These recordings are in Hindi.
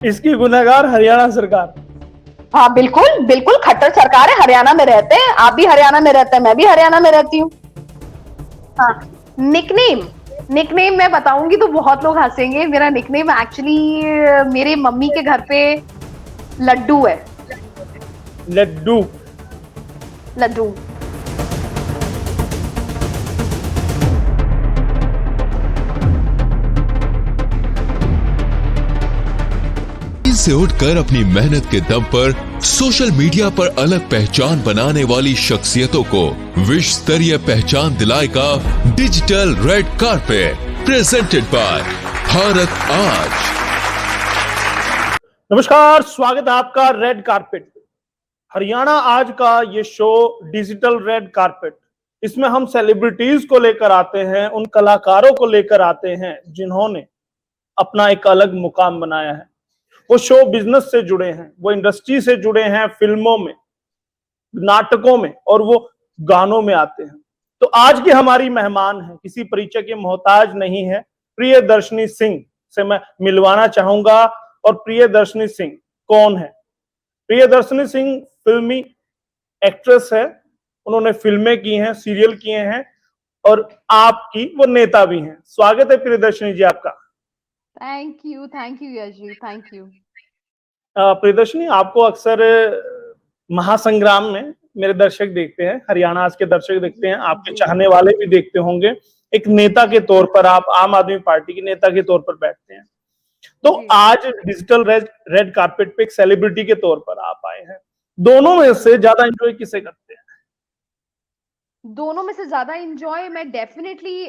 इसकी गुनहगार हरियाणा सरकार। हाँ बिल्कुल बिल्कुल, खट्टर सरकार है, हरियाणा में रहते हैं, आप भी हरियाणा में रहते हैं, मैं भी हरियाणा में रहती हूँ। हाँ, निकनेम निकनेम मैं बताऊंगी तो बहुत लोग हंसेंगे। मेरा निकनेम एक्चुअली मेरे मम्मी के घर पे लड्डू है। लड्डू। लड्डू। से उठकर अपनी मेहनत के दम पर सोशल मीडिया पर अलग पहचान बनाने वाली शख्सियतों को विश्व स्तरीय पहचान दिलाएगा digital red carpet presented by Bharat आज। नमस्कार, स्वागत है आपका रेड कारपेट पे। हरियाणा आज का ये शो डिजिटल रेड कारपेट, इसमें हम सेलिब्रिटीज को लेकर आते हैं, उन कलाकारों को लेकर आते हैं जिन्होंने अपना एक अलग मुकाम बनाया है। वो शो बिजनेस से जुड़े हैं, वो इंडस्ट्री से जुड़े हैं, फिल्मों में, नाटकों में और वो गानों में आते हैं। तो आज की हमारी मेहमान है, किसी परिचय के मोहताज नहीं है, प्रियदर्शनी सिंह से मैं मिलवाना चाहूंगा। और प्रियदर्शनी सिंह कौन है? प्रियदर्शनी सिंह फिल्मी एक्ट्रेस है, उन्होंने फिल्में की हैं, सीरियल किए हैं और आपकी वो नेता भी हैं। स्वागत है प्रियदर्शनी जी आपका। Thank you Yash ji, thank you. Priyadarshini, आपको अक्सर महासंग्राम में मेरे दर्शक देखते हैं, हरियाणा आज के दर्शक देखते हैं, आपके चाहने वाले भी देखते होंगे। एक नेता के तौर पर आप आम आदमी पार्टी के नेता के तौर पर बैठते हैं, तो आज डिजिटल रेड कारपेट पे एक सेलिब्रिटी के तौर पर आप आए हैं। दोनों में से ज्यादा एंजॉय किसे करते हैं? दोनों में से ज्यादा एंजॉय मैं डेफिनेटली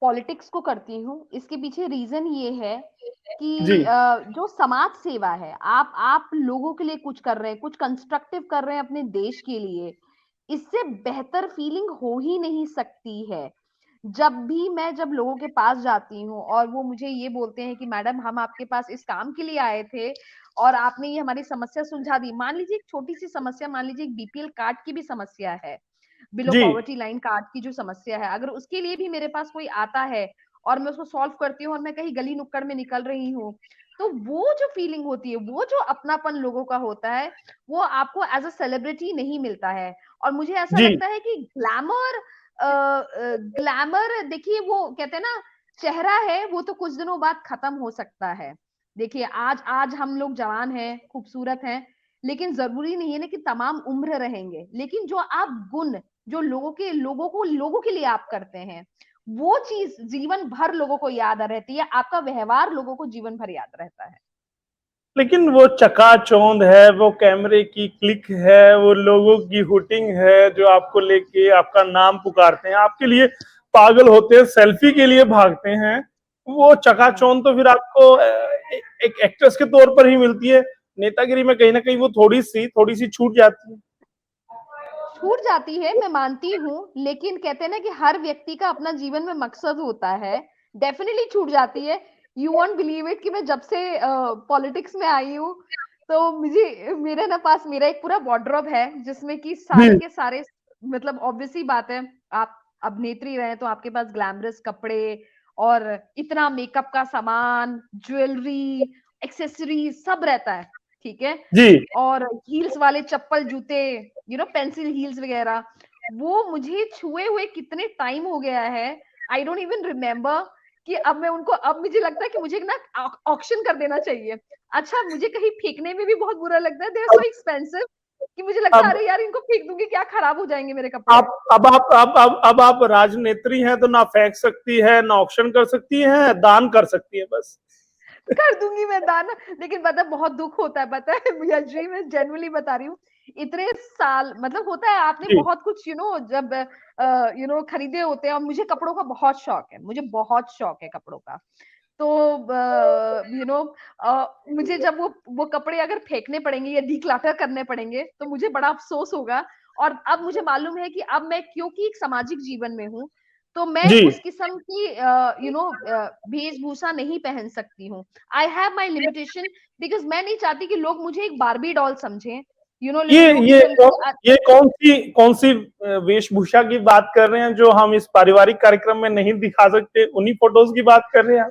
पॉलिटिक्स को करती हूँ। इसके पीछे रीजन ये है कि जो समाज सेवा है, आप लोगों के लिए कुछ कर रहे हैं, कुछ कंस्ट्रक्टिव कर रहे हैं अपने देश के लिए, इससे बेहतर फीलिंग हो ही नहीं सकती है। जब लोगों के पास जाती हूँ और वो मुझे ये बोलते हैं कि मैडम हम आपके पास इस काम के लिए आए थे और आपने ये हमारी समस्या सुलझा दी। मान लीजिए एक छोटी सी समस्या, मान लीजिए एक बीपीएल कार्ड की भी समस्या है, बिलो पॉवर्टी लाइन कार्ड की जो समस्या है, अगर उसके लिए भी मेरे पास कोई आता है और मैं उसको सॉल्व करती हूँ और मैं कहीं गली नुक्कड़ में निकल रही हूँ, तो वो जो फीलिंग होती है, वो जो अपनापन लोगों का होता है, वो आपको एज अ सेलिब्रिटी नहीं मिलता है। और मुझे ऐसा लगता है कि ग्लैमर देखिए, वो कहते हैं ना, चेहरा है वो तो कुछ दिनों बाद खत्म हो सकता है। देखिए आज आज हम लोग जवान हैं, खूबसूरत हैं, लेकिन जरूरी नहीं है ना कि तमाम उम्र रहेंगे। लेकिन जो आप गुण, जो लोगों के लिए आप करते हैं, वो चीज जीवन भर लोगों को याद रहती है। आपका व्यवहार लोगों को जीवन भर याद रहता है। लेकिन वो चकाचौंध है, वो कैमरे की क्लिक है, वो लोगों की हुटिंग है जो आपको लेके आपका नाम पुकारते हैं, आपके लिए पागल होते हैं, सेल्फी के लिए भागते हैं। वो चकाचौंध तो फिर आपको एक एक्ट्रेस के तौर पर ही मिलती है। नेतागिरी में कहीं ना कहीं वो थोड़ी सी छूट जाती है। छूट जाती है, मैं मानती हूँ, लेकिन कहते हैं ना कि हर व्यक्ति का अपना जीवन में मकसद होता है। डेफिनेटली छूट जाती है। यू वॉन्ट बिलीव इट कि मैं जब से पॉलिटिक्स में आई हूँ, तो मुझे मेरे ना पास मेरा एक पूरा वार्डरोब है जिसमें कि सारे के सारे, मतलब ऑब्वियसली बात है, आप अभिनेत्री रहे तो आपके पास ग्लैमरस कपड़े और इतना मेकअप का सामान, ज्वेलरी, एक्सेसरीज सब रहता है, ठीक है जी और हील्स वाले चप्पल, जूते, पेंसिल हील्स वगैरह, वो मुझे छुए हुए कितने टाइम हो गया है। आई डोंट इवन रिमेम्बर कि अब मुझे लगता है कि मुझे ना ऑक्शन कर देना चाहिए। अच्छा, मुझे कहीं फेंकने में भी बहुत बुरा लगता है, दे आर सो एक्सपेंसिव कि मुझे लगता है अब अरे यार इनको फेंक दूंगी, क्या खराब हो जाएंगे मेरे कपड़े। अब आप राजनेत्री हैं तो ना फेंक सकती है, ना ऑक्शन कर सकती है, दान कर सकती है बस। कर दूंगी मैं दान, लेकिन पता है बहुत दुख होता है, पता है यश जी, मैं जेन्युइनली बता रही हूँ। इतने साल, मतलब होता है आपने बहुत कुछ जब खरीदे होते हैं, और मुझे कपड़ों का बहुत शौक है, मुझे बहुत शौक है कपड़ों का। तो मुझे जब वो कपड़े अगर फेंकने पड़ेंगे या डिक्लटर करने पड़ेंगे तो मुझे बड़ा अफसोस होगा। और अब मुझे मालूम है कि अब मैं, क्योंकि एक सामाजिक जीवन में हूँ, तो मैं उस किस्म की वेशभूषा नहीं पहन सकती हूँ। I have my limitation, because मैं नहीं चाहती कि लोग मुझे एक बार्बी डॉल समझें। ये कौन सी वेशभूषा की बात कर रहे हैं जो हम इस पारिवारिक कार्यक्रम में नहीं दिखा सकते? उन्हीं फोटोज की बात कर रहे हैं?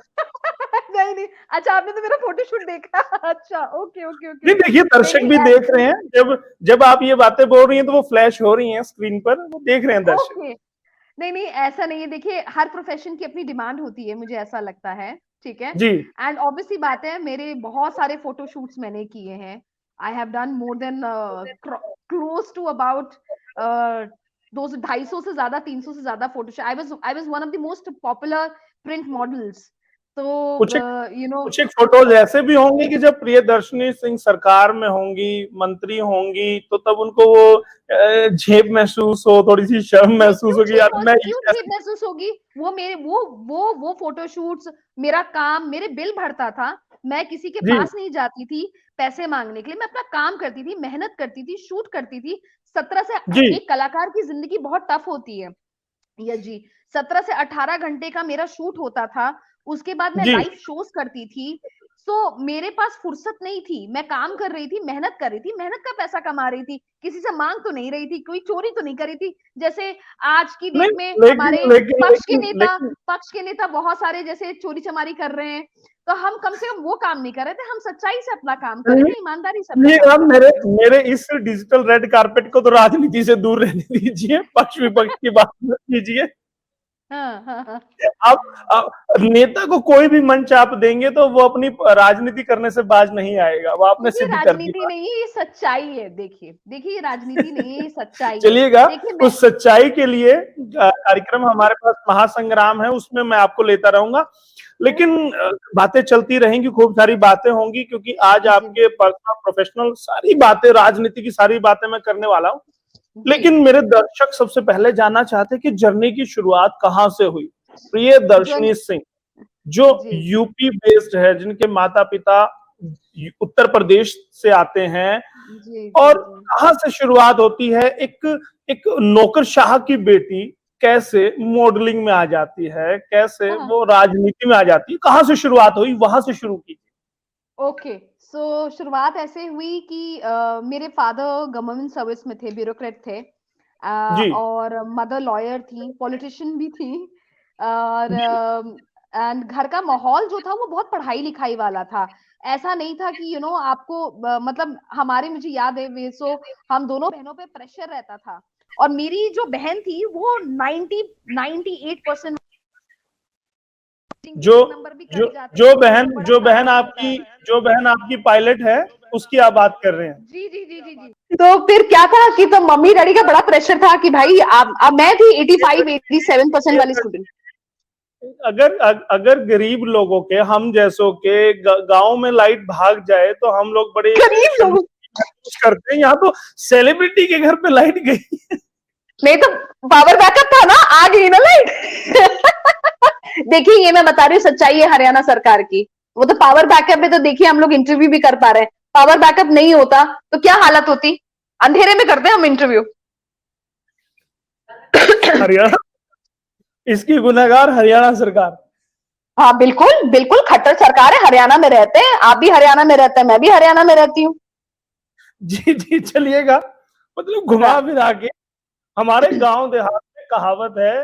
समझा ही नहीं। अच्छा, आपने तो मेरा फोटोशूट देखा। अच्छा, ओके ओके ओके। नहीं देखिए, दर्शक भी देख रहे हैं, जब आप ये बातें बोल रही हैं तो वो फ्लैश हो रही हैं स्क्रीन पर, वो देख रहे हैं दर्शक। ओके, नहीं नहीं ऐसा नहीं है। देखिए, हर प्रोफेशन की अपनी डिमांड होती है, मुझे ऐसा लगता है, ठीक है। जी एंड ऑब्वियसली बात है, मेरे बहुत सारे फोटोशूट्स मैंने किए हैं। I have done more than close to about 250 से ज्यादा, 300 से ज्यादा photoshoot. I was one of the most popular print models. तो कुछ यू नो, कुछ एक फोटोज ऐसे भी होंगे कि जब प्रियदर्शनी सिंह सरकार में होंगी, मंत्री होंगी, तो तब उनको वो झेप महसूस हो, थोड़ी सी शर्म महसूस होगी, यार मैं क्यों झेप महसूस होगी? वो मेरे वो फोटोशूट्स, मेरा काम, मेरे बिल भरता था। मैं किसी के जी पास नहीं जाती थी पैसे मांगने के लिए। मैं अपना काम करती थी, मेहनत करती थी, शूट करती थी। 17 से जी एक कलाकार की जिंदगी बहुत टफ होती है यस जी। 17 से 18 घंटे का मेरा शूट होता था। उसके बाद मैं जी लाइव शोज करती थी। सो मेरे पास फुर्सत नहीं थी। मैं काम कर रही थी, मेहनत कर रही थी, मेहनत का पैसा कमा रही थी, किसी से मांग तो नहीं रही थी, कोई चोरी तो नहीं कर रही थी। जैसे आज की नहीं, डेट में लेकिन हमारे लेकिन लेकिन पक्ष के नेता बहुत सारे जैसे चोरी चमारी कर रहे हैं। तो हम कम से कम वो काम नहीं कर रहे थे। हम सच्चाई से अपना काम कर रहे थे, ईमानदारी से अपना ये काम आप कर रहे मेरे थे। मेरे इस डिजिटल रेड कारपेट को तो राजनीति से दूर रहने दीजिए, पक्ष विपक्ष की बात मत कीजिए। हाँ हाँ हाँ। आप नेता को कोई भी मंच आप देंगे तो वो अपनी राजनीति करने से बाज नहीं आएगा, वो आपने ये सिद्ध कर दी राजनीति बात। नहीं है, ये सच्चाई है। देखिए देखिए, ये राजनीति नहीं है, ये सच्चाई है। चलिएगा, देखिए, मैं उस सच्चाई के लिए कार्यक्रम हमारे पास महासंग्राम है, उसमें मैं आपको लेता रहूंगा। लेकिन बातें चलती रहेंगी, खूब सारी बातें होंगी, क्योंकि आज आपके पर्सनल प्रोफेशनल सारी बातें, राजनीति की सारी बातें मैं करने वाला हूँ। लेकिन मेरे दर्शक सबसे पहले जानना चाहते हैं कि जर्नी की शुरुआत कहाँ से हुई। प्रियदर्शनी सिंह जो यूपी बेस्ड है, जिनके माता पिता उत्तर प्रदेश से आते हैं, और कहाँ से शुरुआत होती है, एक नौकरशाह की बेटी कैसे मॉडलिंग में आ जाती है, कैसे वो राजनीति में आ जाती है, कहाँ से शुरुआत हुई, वहां से शुरू की। ओके, सो शुरुआत ऐसे हुई कि मेरे फादर गवर्नमेंट सर्विस में थे, ब्यूरोक्रेट थे। जी और मदर लॉयर थी, पॉलिटिशियन भी थी। और एंड घर का माहौल जो था वो बहुत पढ़ाई लिखाई वाला था। ऐसा नहीं था कि यू नो आपको मतलब हमारे, मुझे याद है वे, सो हम दोनों बहनों पे प्रेशर रहता था। और मेरी जो बहन थी वो 98% जो जो बहन आपकी पायलट है, उसकी आप बात कर रहे हैं। जी जी जी जी जी। तो फिर क्या था कि तो मम्मी डैडी का बड़ा प्रेशर था कि भाई अब मैं थी 85-87% वाली स्टूडेंट। अगर गरीब लोगों के, हम जैसों के गांव में लाइट भाग जाए तो हम लोग बड़े गरीब लोग करते हैं, यहाँ तो सेलिब्रिटी के घर पे लाइट गई। नहीं तो पावर बैकअप था ना, आ गई ना लाइट। देखिए, ये मैं बता रही हूँ, सच्चाई है हरियाणा सरकार की। वो तो पावर बैकअप में तो देखिए हम लोग इंटरव्यू भी कर पा रहे हैं। पावर बैकअप नहीं होता तो क्या हालत होती, अंधेरे में करते हैं हम इंटरव्यू। हरियाणा, इसकी गुनहगार हरियाणा सरकार। हाँ बिल्कुल बिल्कुल, खट्टर सरकार है, हरियाणा में रहते हैं। आप भी हरियाणा में रहते हैं, मैं भी हरियाणा में रहती हूँ। जी जी, चलिएगा, मतलब घुमा फिरा के हमारे गांव देहात में कहावत है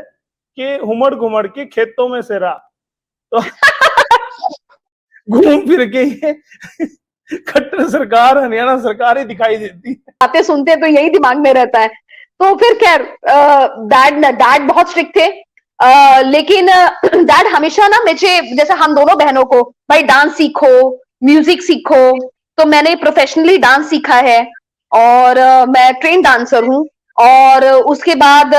कि हुमड़ घुमड़ के खेतों में से रहा, तो घूम फिर के ये खट्टर सरकार, हरियाणा सरकार ही दिखाई देती है। बातें सुनते तो यही दिमाग में रहता है। तो फिर खैर, डैड बहुत स्ट्रिक्ट थे। लेकिन डैड हमेशा ना मुझे, जैसे हम दोनों बहनों को, भाई डांस सीखो, म्यूजिक सीखो। तो मैंने प्रोफेशनली डांस सीखा है और मैं ट्रेन डांसर हूँ। और उसके बाद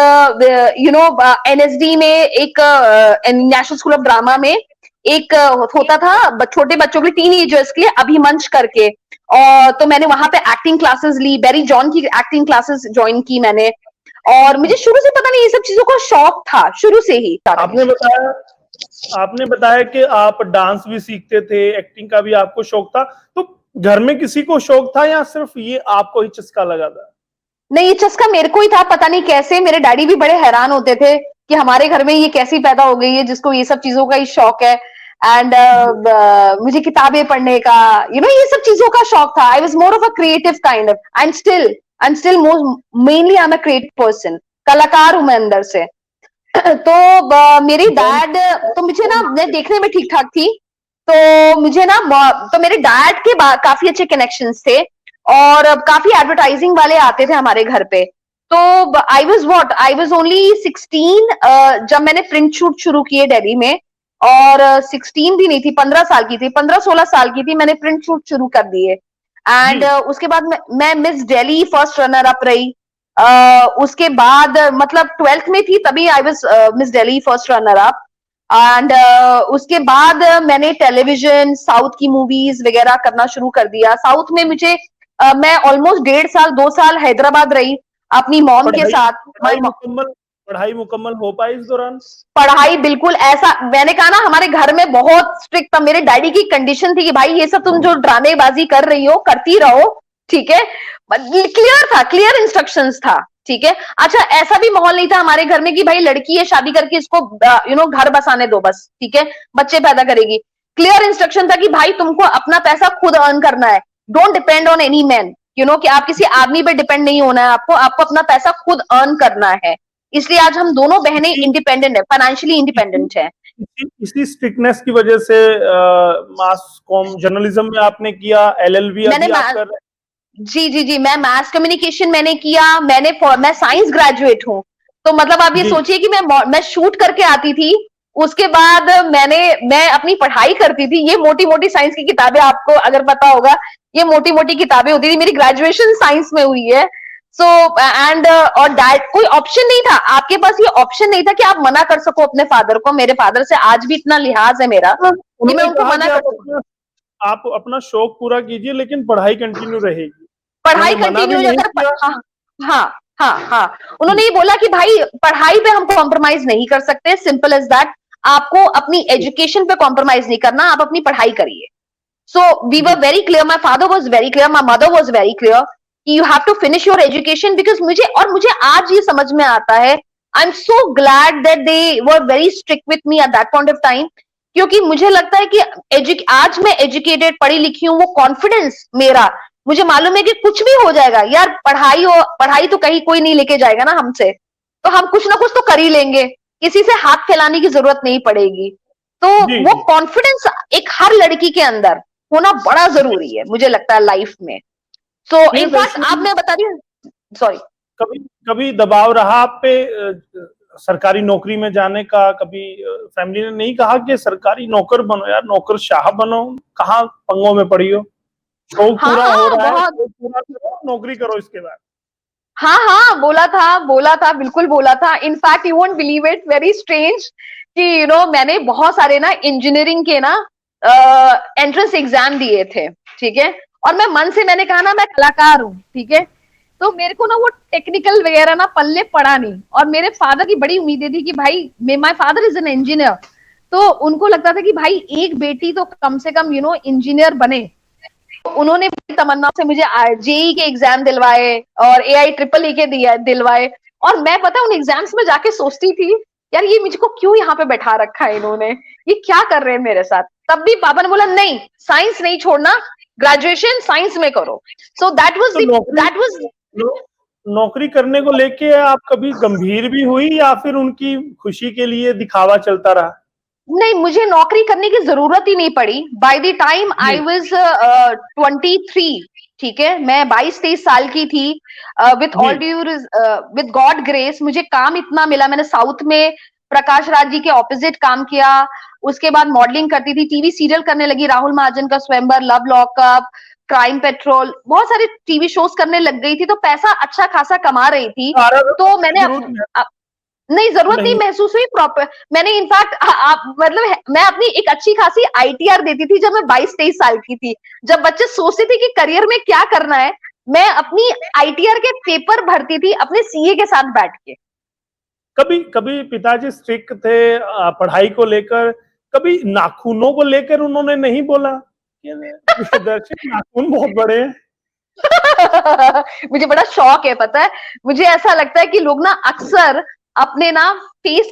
यू नो एनएसडी में एक नेशनल स्कूल ऑफ ड्रामा में एक होता था छोटे बच्चों के, टीनेजर्स के लिए, अभिमंच करके। और तो मैंने वहां पे एक्टिंग क्लासेस ली, बेरी जॉन की एक्टिंग क्लासेस ज्वाइन की मैंने। और मुझे शुरू से पता नहीं, ये सब चीजों का शौक था शुरू से ही। आपने बताया कि आप डांस भी सीखते थे, एक्टिंग का भी आपको शौक था, तो घर में किसी को शौक था या सिर्फ ये आपको ही चस्का लगा था? नहीं, ये चस्का मेरे को ही था, पता नहीं कैसे। मेरे डैडी भी बड़े हैरान होते थे कि हमारे घर में ये कैसी पैदा हो गई है जिसको ये सब चीजों का ही शौक है। एंड मुझे किताबें पढ़ने का, यू नो, ये सब चीजों का शौक था। I was more of a creative kind of, I am still mainly I am a creative person, कलाकार हूं मैं अंदर से। तो मेरी डैड तो मुझे ना, मैं देखने में ठीक ठाक थी, तो मुझे ना तो मेरे डैड के काफी अच्छे कनेक्शंस थे और काफी एडवर्टाइजिंग वाले आते थे हमारे घर पे। तो आई वॉज ओनली 16 जब मैंने प्रिंट शूट शुरू किए दिल्ली में, और 16 भी नहीं थी, 15 साल की थी, 15-16 साल की थी, मैंने प्रिंट शूट शुरू कर दिए। एंड उसके बाद मैं miss Delhi first runner up रही। उसके बाद मतलब 12th में थी तभी I was miss Delhi first runner up. And उसके बाद मैंने टेलीविजन, साउथ की मूवीज वगैरह करना शुरू कर दिया। साउथ में मुझे मैं ऑलमोस्ट 1.5 साल 2 साल हैदराबाद रही अपनी मॉम के साथ। पढ़ाई मुकम्मल हो पाई इस दौरान? पढ़ाई बिल्कुल, ऐसा मैंने कहा ना, हमारे घर में बहुत स्ट्रिक्ट था। मेरे डैडी की कंडीशन थी कि भाई ये सब तुम जो ड्रामेबाजी कर रही हो करती रहो, ठीक है। क्लियर था, क्लियर इंस्ट्रक्शंस था, ठीक है। अच्छा, ऐसा भी माहौल नहीं था हमारे घर में कि भाई लड़की है, शादी करके इसको घर बसाने दो बस, ठीक है, बच्चे पैदा करेगी। क्लियर इंस्ट्रक्शन था कि भाई तुमको अपना पैसा खुद अर्न करना है, don't depend on any man, कि आप किसी आदमी पे डिपेंड नहीं होना है, आपको अपना पैसा खुद अर्न करना है। इसलिए आज हम दोनों बहनें इंडिपेंडेंट है, फाइनेंशियली इंडिपेंडेंट है। इसी स्ट्रिक्टनेस की वजह से मास कॉम जर्नलिज्म में आपने किया, एलएलबी अभी आप कर रहे हैं? जी, मैं मास कम्युनिकेशन मैंने किया। मैं साइंस ग्रेजुएट हूँ। तो मतलब आप ये सोचिए कि मैं शूट करके आती थी, उसके बाद मैं अपनी पढ़ाई करती थी। ये मोटी मोटी साइंस की किताबें, आपको अगर पता होगा, ये मोटी मोटी किताबें होती थी। मेरी ग्रेजुएशन साइंस में हुई है। सो एंड और डैड, कोई ऑप्शन नहीं था, आपके पास ये ऑप्शन नहीं था कि आप मना कर सको अपने फादर को। मेरे फादर से आज भी इतना लिहाज है मेरा कि मैं उनको मना कर सकूं। आप अपना शौक पूरा कीजिए लेकिन पढ़ाई कंटिन्यू रहेगी। पढ़ाई कंटिन्यू, हाँ, उन्होंने ये बोला कि भाई पढ़ाई पे हम कॉम्प्रोमाइज नहीं कर सकते, सिंपल एज दैट। आपको अपनी एजुकेशन पे कॉम्प्रोमाइज नहीं करना, आप अपनी पढ़ाई करिए। So we were very clear, my father was very clear, my mother was very clear कि you have to finish your education. Because मुझे आज ये समझ में आता है, I am so glad that they were very strict with me at that point of time. क्योंकि मुझे लगता है कि आज मैं एजुकेटेड, पढ़ी लिखी हूँ, वो कॉन्फिडेंस मेरा, मुझे मालूम है कि कुछ भी हो जाएगा यार, पढ़ाई तो कहीं कोई नहीं लेके जाएगा ना हमसे, तो हम कुछ ना कुछ तो कर ही लेंगे, किसी से हाथ फैलाने की जरूरत नहीं पड़ेगी। तो वो कॉन्फिडेंस एक हर लड़की के अंदर होना बड़ा जरूरी है, मुझे लगता है लाइफ में। सो इनफैक्ट आप, मैं बता रही हूँ, सॉरी, कभी दबाव रहा आप पे सरकारी नौकरी में जाने का? कभी फैमिली ने नहीं कहा कि सरकारी नौकर बनो यार, नौकर शाह बनो? कहाँ पंगों में पड़ी हो? शौक पूरा हो रहा है, पूरा करो, नौकरी करो इसके बाद। हाँ, बोला था, बिल्कुल बोला था। In fact you won't believe it, very strange कि मैंने बहुत सारे ना इंजीनियरिंग के ना एंट्रेंस एग्जाम दिए थे, ठीक है। और मैं मन से मैंने कहा ना मैं कलाकार हूँ, ठीक है। तो मेरे को ना वो टेक्निकल वगैरह ना पल्ले पड़ा नहीं। और मेरे फादर की बड़ी उम्मीदें थी कि भाई, my father is an engineer, तो उनको लगता था कि भाई एक बेटी तो कम से कम इंजीनियर बने। उन्होंने तमन्ना से मुझे जेई के एग्जाम दिलवाए और AIEEE के दिलवाए। और मैं पता उन एग्जाम्स में जाके सोचती थी, यार ये मुझको क्यों यहाँ पे बैठा रखा है इन्होंने, ये क्या कर रहे हैं मेरे साथ। तब भी पापा ने बोला नहीं, साइंस नहीं छोड़ना, ग्रेजुएशन साइंस में करो। सो दैट वाज नौकरी करने को लेके आप कभी गंभीर भी हुई या फिर उनकी खुशी के लिए दिखावा चलता रहा? नहीं, मुझे नौकरी करने की जरूरत ही नहीं पड़ी। By the time I was 23, ठीक है, मैं 22-23 साल की थी। विद गॉड ग्रेस मुझे काम इतना मिला। मैंने साउथ में प्रकाश राज जी के ऑपोजिट काम किया, उसके बाद मॉडलिंग करती थी, टीवी सीरियल करने लगी, राहुल महाजन का स्वयंवर, लव लॉकअप, क्राइम पेट्रोल, बहुत सारे टीवी शोज करने लग गई थी। तो पैसा अच्छा खासा कमा रही थी। तो मैंने नहीं, जरूरत नहीं महसूस हुई प्रॉपर। मैंने इनफैक्ट मतलब मैं अपनी एक अच्छी खासी ITR देती थी जब मैं 22-23 साल की थी। जब बच्चे सोचते थे कि करियर में क्या करना है, मैं अपनी ITR के पेपर भरती थी अपने CA के साथ बैठ के। कभी पिताजी स्ट्रिक्ट थे पढ़ाई को लेकर? कभी नाखूनों को लेकर उन्होंने नहीं बोला दर्शक नाखून बहुत बड़े हैं? मुझे बड़ा शौक है, पता है, मुझे ऐसा लगता है कि लोग ना अक्सर अपने ना फेस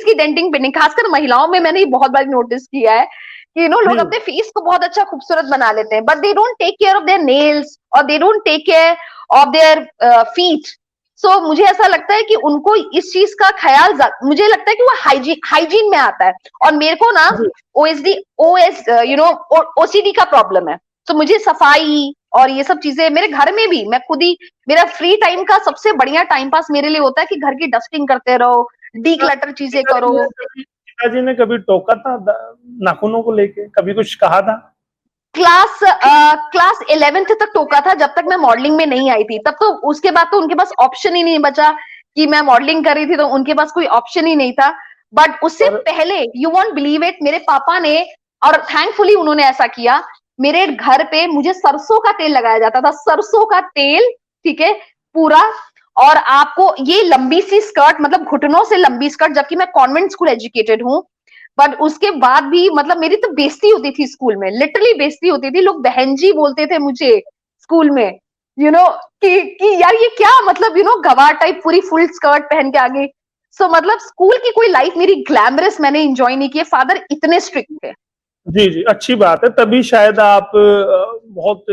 की डेंटिंग पेंटिंग, खासकर महिलाओं में मैंने बहुत बार नोटिस किया है कि लोग अपने फेस को बहुत अच्छा खूबसूरत बना लेते हैं, but they don't take care of their nails और they don't take care of their feet. So मुझे ऐसा लगता है कि उनको इस चीज का ख्याल, मुझे लगता है कि वो हाइजीन में आता है, और मेरे को ना ओसीडी का प्रॉब्लम है। तो मुझे सफाई और ये सब चीजें, मेरे घर में भी मैं खुद ही, मेरा फ्री टाइम का सबसे बढ़िया टाइम पास मेरे लिए होता है कि घर की डस्टिंग करते रहो, डीक्लटर चीजें करो। पिताजी ने कभी टोका था नाखूनों को लेके, कभी कुछ कहा था? क्लास 11th तक टोका था, जब तक मैं मॉडलिंग में नहीं आई थी। तब तो उसके बाद तो उनके पास ऑप्शन ही नहीं बचा कि मैं मॉडलिंग कर रही थी, तो उनके पास कोई ऑप्शन ही नहीं था। बट उससे पहले, यू वॉन्ट बिलीव इट, मेरे पापा ने, और थैंकफुली उन्होंने ऐसा किया, मेरे घर पे मुझे सरसों का तेल लगाया जाता था, सरसों का तेल, ठीक है, पूरा। और आपको ये लंबी सी स्कर्ट, मतलब घुटनों से लंबी स्कर्ट, जबकि मैं कॉन्वेंट स्कूल एजुकेटेड हूँ, बट उसके बाद भी मतलब मेरी तो बेइज्जती होती थी स्कूल में, लिटरली बेइज्जती होती थी। लोग बहन जी बोलते थे मुझे स्कूल में, कि यार ये क्या, मतलब गवार टाइप पूरी फुल स्कर्ट पहन के आ गई। सो मतलब स्कूल की कोई लाइफ मेरी ग्लैमरस मैंने एंजॉय नहीं की। फादर इतने स्ट्रिक्ट थे। जी जी, अच्छी बात है, तभी शायद आप बहुत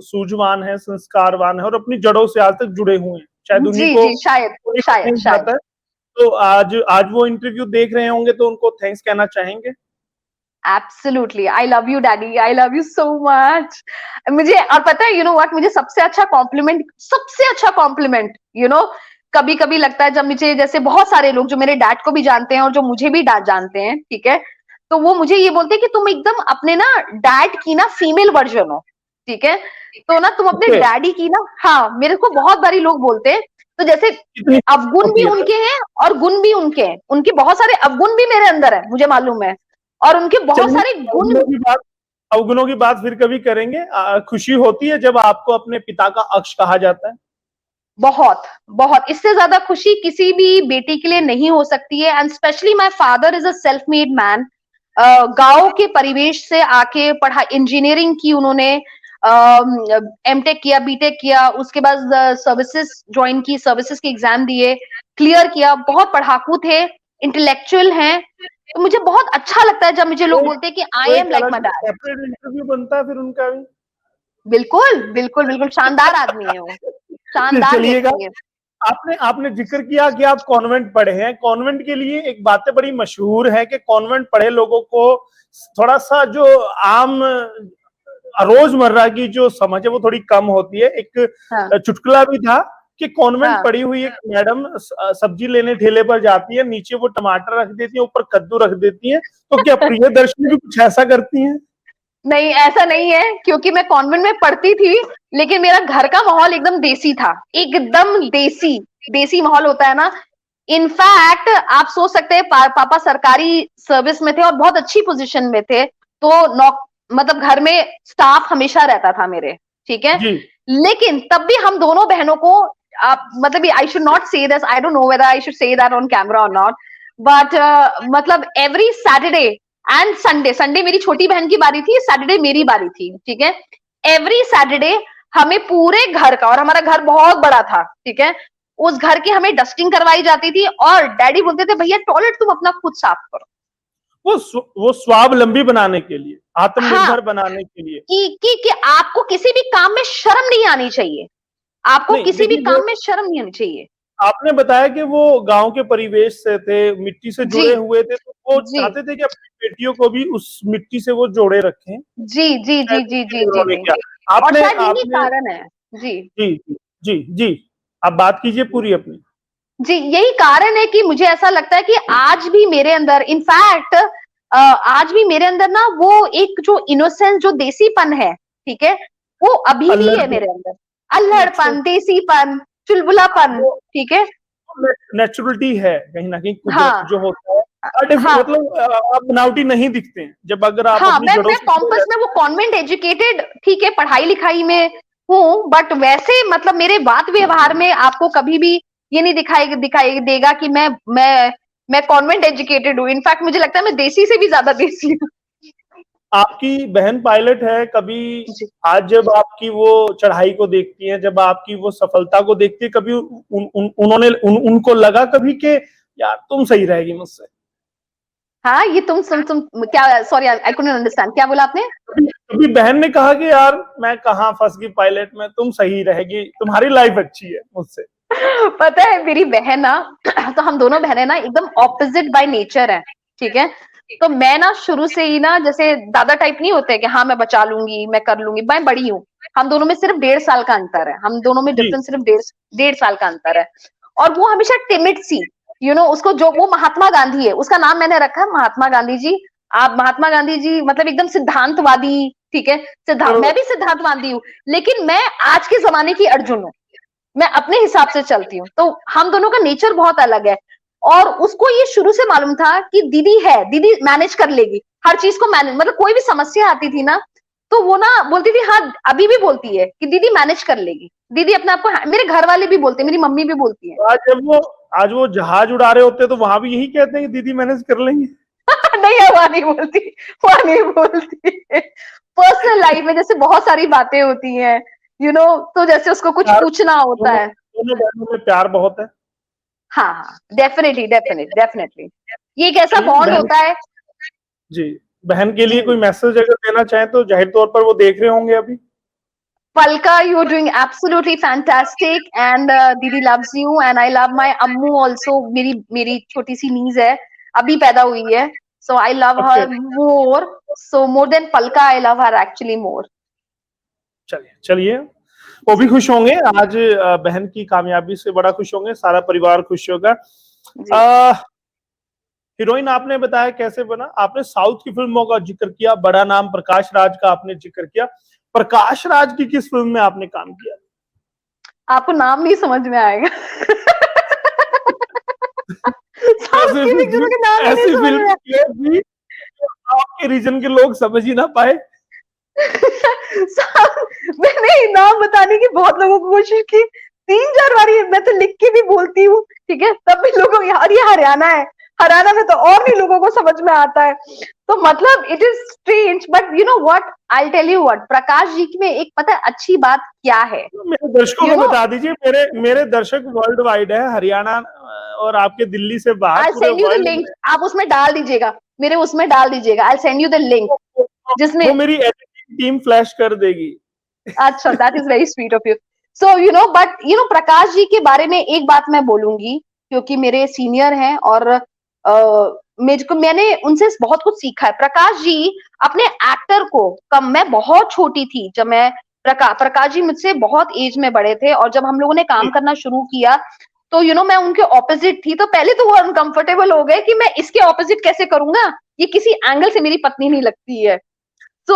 सूझवान है, संस्कारवान है, और अपनी जड़ों से आज तक जुड़े हुए हैं, शायद उन्हीं को शायद। तो आज वो इंटरव्यू देख रहे होंगे, तो उनको थैंक्स कहना चाहेंगे? Absolutely, I love you, Daddy. I love you so much. मुझे, और पता है, मुझे सबसे अच्छा कॉम्प्लीमेंट, कभी कभी लगता है, जब मुझे, जैसे बहुत सारे लोग जो मेरे डैड को भी जानते हैं और जो मुझे भी डैड जानते हैं, ठीक है, तो वो मुझे ये बोलते हैं कि तुम एकदम अपने ना डैड की ना फीमेल वर्जन हो, ठीक है, तो ना तुम अपने डैडी की ना, हाँ, मेरे को बहुत बारी लोग बोलते हैं। तो जैसे अवगुण भी उनके हैं और गुण भी उनके हैं, उनके बहुत सारे अवगुण भी मेरे अंदर है, मुझे मालूम है, और उनके बहुत सारे गुण। अवगुणों की बात फिर कभी करेंगे। खुशी होती है जब आपको अपने पिता का अक्ष कहा जाता है? बहुत बहुत, इससे ज्यादा खुशी किसी भी बेटी के लिए नहीं हो सकती है। And specially my father is a self made man. गांव के परिवेश से आके पढ़ा, इंजीनियरिंग की उन्होंने, एमटेक किया, बीटेक किया, उसके बाद सर्विसेज ज्वाइन की, सर्विसेज के एग्जाम दिए, क्लियर किया, बहुत पढ़ाकू थे, इंटेलेक्चुअल हैं। तो मुझे बहुत अच्छा लगता है जब मुझे लोग बोलते हैं कि I am like my dad. Separate interview बनता है फिर उनका भी? बिल्कुल बिल्कुल बिल्कुल, शानदार आदमी है वो, शानदार व्यक्ति है। आपने जिक्र किया कि आप कॉन्वेंट पढ़े हैं। कॉन्वेंट के लिए एक बातें बड़ी मशहूर है कि कॉन्वेंट पढ़े लोगों को थोड़ा सा जो आम रोजमर्रा की जो समझ है वो थोड़ी कम होती है। एक चुटकुला भी था कि कॉन्वेंट पढ़ी हुई एक मैडम सब्जी लेने ठेले पर जाती है, नीचे वो टमाटर रख देती है, ऊपर कद्दू रख देती है। तो क्या प्रियदर्शनी भी कुछ ऐसा करती हैं? नहीं, ऐसा नहीं है, क्योंकि मैं कॉन्वेंट में पढ़ती थी, लेकिन मेरा घर का माहौल एकदम देसी था, एकदम देसी माहौल होता है ना। इनफैक्ट आप सोच सकते हैं, पापा सरकारी सर्विस में थे और बहुत अच्छी पोजीशन में थे, तो मतलब घर में स्टाफ हमेशा रहता था मेरे, ठीक है। लेकिन तब भी हम दोनों बहनों को, आप मतलब, आई शुड नॉट से this, I don't know whether I should say that on camera और नॉट, बट मतलब एवरी सैटरडे एंड संडे मेरी छोटी बहन की बारी थी, सैटरडे मेरी बारी थी, ठीक है। एवरी सैटरडे हमें पूरे घर का, और हमारा घर बहुत बड़ा था, ठीक है, उस घर की हमें डस्टिंग करवाई जाती थी, और डैडी बोलते थे भैया टॉयलेट तुम अपना खुद साफ करो। वो स्वावलंबी बनाने के लिए, आत्मनिर्भर बनाने के लिए, कि आपको किसी भी काम में शर्म नहीं आनी चाहिए, आपको किसी भी काम में शर्म नहीं आनी चाहिए। आपने बताया कि वो गांव के परिवेश से थे, मिट्टी से जुड़े हुए थे, तो वो चाहते थे कि अपनी बेटियों को भी उस मिट्टी से वो जोड़े रखें। जी जी जी जी जी जी, आपने कारण है। जी जी जी जी, आप बात कीजिए पूरी अपनी। जी, यही कारण है कि मुझे ऐसा लगता है कि आज भी मेरे अंदर, इनफैक्ट आज भी मेरे अंदर ना वो एक जो इनोसेंस, जो देसीपन है, ठीक है, वो अभी भी है मेरे अंदर। अल्हड़पन, देसीपन, चुलबुलापन, ठीक है, नेचुरलिटी है कहीं ना कहीं, कुदरत जो होता है। मतलब आप बनावटी नहीं दिखते हैं जब, अगर आप अपनी जड़ों से कॉम्पस में, वो कॉन्वेंट एजुकेटेड, ठीक है, पढ़ाई लिखाई में हूँ, बट वैसे मतलब मेरे बात व्यवहार में आपको कभी भी ये नहीं दिखाई देगा कि मैं कॉन्वेंट एजुकेटेड हूँ। इनफैक्ट मुझे लगता है मैं देसी से भी ज्यादा देसी हूँ। आपकी बहन पायलट है, कभी आज जब आपकी वो चढ़ाई को देखती है, जब आपकी वो सफलता को देखती है, कभी उनको लगा कभी कि यार तुम सही रहेगी मुझसे? हाँ, ये तुम क्या, सॉरी आई कुडंट अंडरस्टैंड, क्या बोला आपने? कभी बहन ने कहा कि यार मैं कहाँ फंस गई पायलट में, तुम सही रहेगी, तुम्हारी लाइफ अच्छी है मुझसे? पता है मेरी बहन ना, तो हम दोनों बहनें ना एकदम ऑपोजिट बाय नेचर है, ठीक है। तो मैं ना शुरू से ही ना, जैसे दादा टाइप नहीं होते कि हाँ मैं बचा लूंगी, मैं कर लूंगी, मैं बड़ी हूँ। हम दोनों में सिर्फ 1.5 साल का अंतर है, हम दोनों में जी डिफरेंस सिर्फ 1.5 साल का अंतर है। और वो हमेशा टिमिड सी, उसको जो, वो महात्मा गांधी है, उसका नाम मैंने रखा है महात्मा गांधी जी। आप महात्मा गांधी जी मतलब एकदम सिद्धांतवादी, ठीक है, सिद्धांत, तो मैं भी सिद्धांतवादी हूँ, लेकिन मैं आज के जमाने की अर्जुन हूँ, मैं अपने हिसाब से चलती हूँ। तो हम दोनों का नेचर बहुत अलग है। और उसको ये शुरू से मालूम था कि दीदी है, दीदी मैनेज कर लेगी हर चीज को, मैनेज, मतलब कोई भी समस्या आती थी ना, तो वो ना बोलती थी, हाँ अभी भी बोलती है कि दीदी मैनेज कर लेगी, दीदी अपने आप को, मेरे घर वाले भी बोलते हैं, मेरी मम्मी भी बोलती है। आज वो जहाज उड़ा रहे होते तो वहां भी यही कहते हैं कि दीदी मैनेज कर लेंगे। नहीं है, वहां नहीं बोलती, वहां नहीं बोलती। पर्सनल लाइफ में जैसे बहुत सारी बातें होती हैं, तो जैसे उसको कुछ प्यार पूछना होता है। दोनों बहनों में प्यार बहुत है। हाँ हाँ, डेफिनेटली डेफिनेटली डेफिनेटली, ये एक ऐसा चलिए, बॉन्ड बहन होता है। जी, बहन के लिए जी, कोई मैसेज अगर देना चाहें तो जाहिर तौर पर वो देख रहे होंगे अभी। Palka, you're doing absolutely fantastic, and दीदी loves you, and I love my Ammu also। मेरी छोटी सी नीज है, अभी पैदा हुई है, so I love okay, her more, so more than Palka I love her actually more। चलिए चलिए, वो भी खुश होंगे आज, बहन की कामयाबी से बड़ा खुश होंगे, सारा परिवार खुश होगा। जी हीरोइन आपने बताया कैसे बना, आपने साउथ की फिल्मों का जिक्र किया, बड़ा नाम प्रकाश राज का आपने जिक्र किया। प्रकाश राज की किस फिल्म में आपने काम किया? आपको नाम नहीं समझ में आएगा। साउथ ऐसे की पिक्चरों के नाम ही नहीं ऐसी समझ फिल्म में आए। की होगी जो आपके रीजन के लोग समझ ही ना पाए। मैंने नाम बताने की बहुत लोगों को कोशिश की, 3-4 बारी, मैं तो लिख के भी बोलती हूँ, ठीक है, तब भी लोगों, यार ये हरियाणा है, हरियाणा में तो और भी लोगों को समझ में आता है। तो मतलब it is strange, but you know what, I tell you what, Prakash ji की में एक पता है अच्छी बात क्या है, मेरे दर्शकों को बता दीजिए, मेरे दर्शक वर्ल्ड वाइड है, हरियाणा और आपके दिल्ली से बाहर आई पूरे send you the world link, आप उसमें डाल दीजिएगा, मेरे उसमें डाल दीजिएगा, I send you the link में जिसमें। वो मेरी एडिटिंग टीम फ्लैश कर देगी। अच्छा, that is very sweet of you. So but Prakash ji के बारे में एक बात मैं बोलूंगी, क्योंकि मेरे सीनियर हैं और मैंने उनसे बहुत कुछ सीखा है। प्रकाश जी अपने एक्टर को, कम, मैं बहुत छोटी थी जब मैं, प्रकाश जी मुझसे बहुत एज में बड़े थे, और जब हम लोगों ने काम करना शुरू किया तो मैं उनके ऑपोजिट थी, तो पहले तो वो अनकंफर्टेबल हो गए कि मैं इसके ऑपोजिट कैसे करूंगा, ये किसी एंगल से मेरी पत्नी नहीं लगती है। सो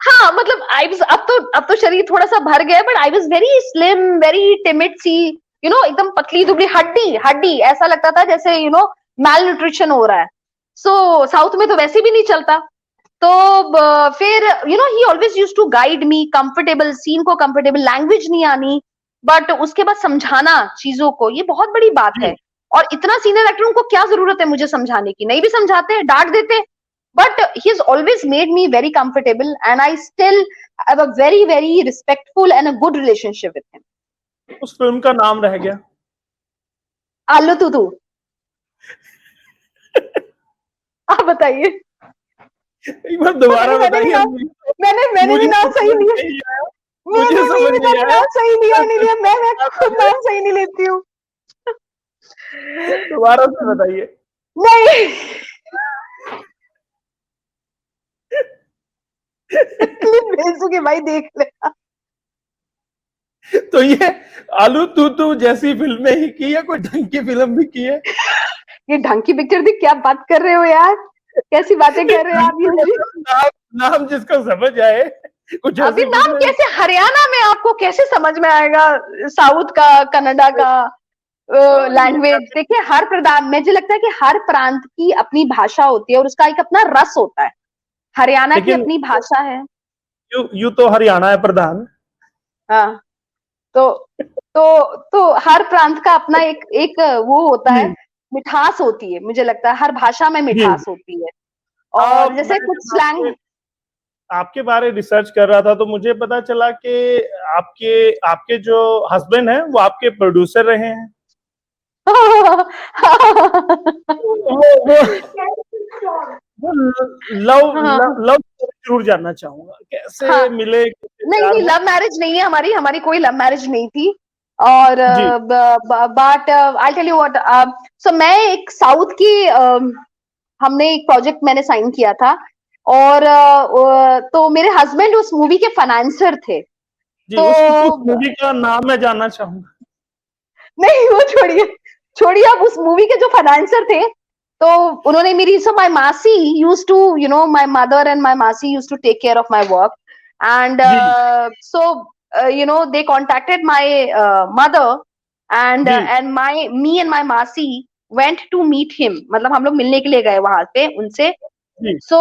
हाँ, मतलब अब तो शरीर थोड़ा सा भर गया, but I was very slim, very timid सी, एकदम पतली दुबली, हड्डी हड्डी, ऐसा लगता था जैसे मैल न्यूट्रिशन हो रहा है। सो साउथ में तो वैसे भी नहीं चलता। तो फिर he always use to guide me, comfortable scene को, कंफर्टेबल लैंग्वेज नहीं आनी, बट उसके बाद समझाना चीजों को, ये बहुत बड़ी बात है। और इतना सीनियर एक्टर, उनको क्या जरूरत है मुझे समझाने की, नहीं भी समझाते हैं, डांट देते हैं, but he has always made me very comfortable, and I still have a very very respectful and a good relationship with him। उस फिल्म का नाम रह गया, आलू तू तू। आप बताइए। एक बार दोबारा बताइए। मैंने भी नाम सही लिया, मुझे समझ नहीं आया, नाम सही लिया नहीं लिया, मैं खुद नाम सही नहीं लेती हूँ। दोबारा से बताइए। नहीं, क्लिप भेजूंगी भाई, देख लेना। तो ये आलू तू तू जैसी फिल्में ही की है, कोई ढंग की फिल्म भी की है? ये ढंग की पिक्चर थी, क्या बात कर रहे हो यार, कैसी बातें कर रहे हो आप जी? नाम जिसका समझ आए, कुछ अभी नाम कैसे, हरियाणा में आपको कैसे समझ में आएगा साउथ का, कनाडा का लैंग्वेज? देखिए, हर प्रदान, मुझे लगता है कि हर प्रांत की अपनी भाषा होती है और उसका एक अपना रस होता है। हरियाणा की अपनी भाषा है। यू तो हरियाणा है प्रधान। हाँ, तो हर प्रांत का अपना एक वो होता है, मिठास होती है, मुझे लगता है हर भाषा में मिठास होती है। और जैसे कुछ स्लैंग, आपके बारे रिसर्च कर रहा था तो मुझे पता चला कि आपके जो हस्बैंड हैं वो आपके प्रोड्यूसर रहे हैं। वो लव जरूर जानना चाहूंगा, कैसे मिले? नहीं, लव मैरिज नहीं है हमारी कोई लव मैरिज नहीं थी। और but I tell you what, so मैं एक साउथ की हमने एक प्रोजेक्ट मैंने साइन किया था, और तो मेरे हस्बैंड उस मूवी के फाइनेंसर थे। जी, उस मूवी का नाम मैं जानना चाहूंगा। नहीं, वो छोड़िए आप उस मूवी के जो फाइनेंसर थे, तो उन्होंने मेरी, so my masi used to, you know, my mother and my masi used to take care of my work, and so you know, they contacted my mother, and me and my masi went to meet him, मतलब हम लोग मिलने के लिए गए वहां पे उनसे। so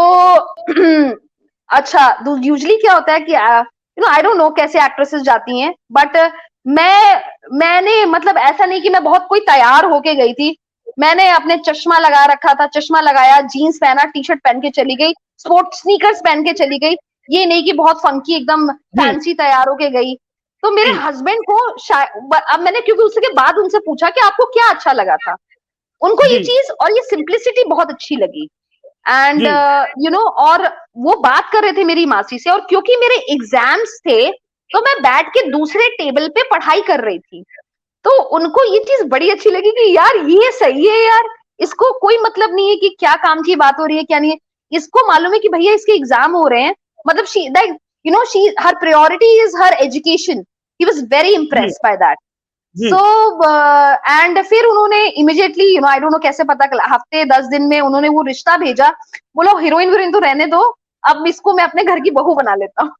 अच्छा, यूजुअली क्या होता है कि you know, I don't know कैसे एक्ट्रेसेस जाती हैं, बट मैंने मतलब ऐसा नहीं कि मैं बहुत कोई तैयार होके गई थी। मैंने अपने चश्मा लगा रखा था, चश्मा लगाया, जीन्स पहना, टी शर्ट पहन के चली गई, स्पोर्ट्स स्नीकर्स पहन के चली गई, ये नहीं कि बहुत फंकी एकदम फैंसी तैयार होके गई। तो मेरे हस्बैंड को अब मैंने, क्योंकि उसके बाद उनसे पूछा कि आपको क्या अच्छा लगा था, उनको ये चीज और ये सिंप्लिसिटी बहुत अच्छी लगी, एंड यू नो, और वो बात कर रहे थे मेरी मासी से, और क्योंकि मेरे एग्जाम्स थे तो मैं बैठ के दूसरे टेबल पे पढ़ाई कर रही थी, तो उनको ये चीज बड़ी अच्छी लगी कि यार ये सही है यार, इसको कोई मतलब नहीं है कि क्या काम की बात हो रही है क्या नहीं है, इसको मालूम है कि भैया इसके एग्जाम हो रहे हैं, मतलब she, like, you know, she, her priority is her education. He was very impressed by that. So and फिर उन्होंने immediately, you know, I don't know कैसे पता, हफ्ते 10 दिन में उन्होंने वो रिश्ता भेजा, बोलो हीरोइन वीरोइन तो रहने दो, अब इसको मैं अपने घर की बहू बना लेता हूँ।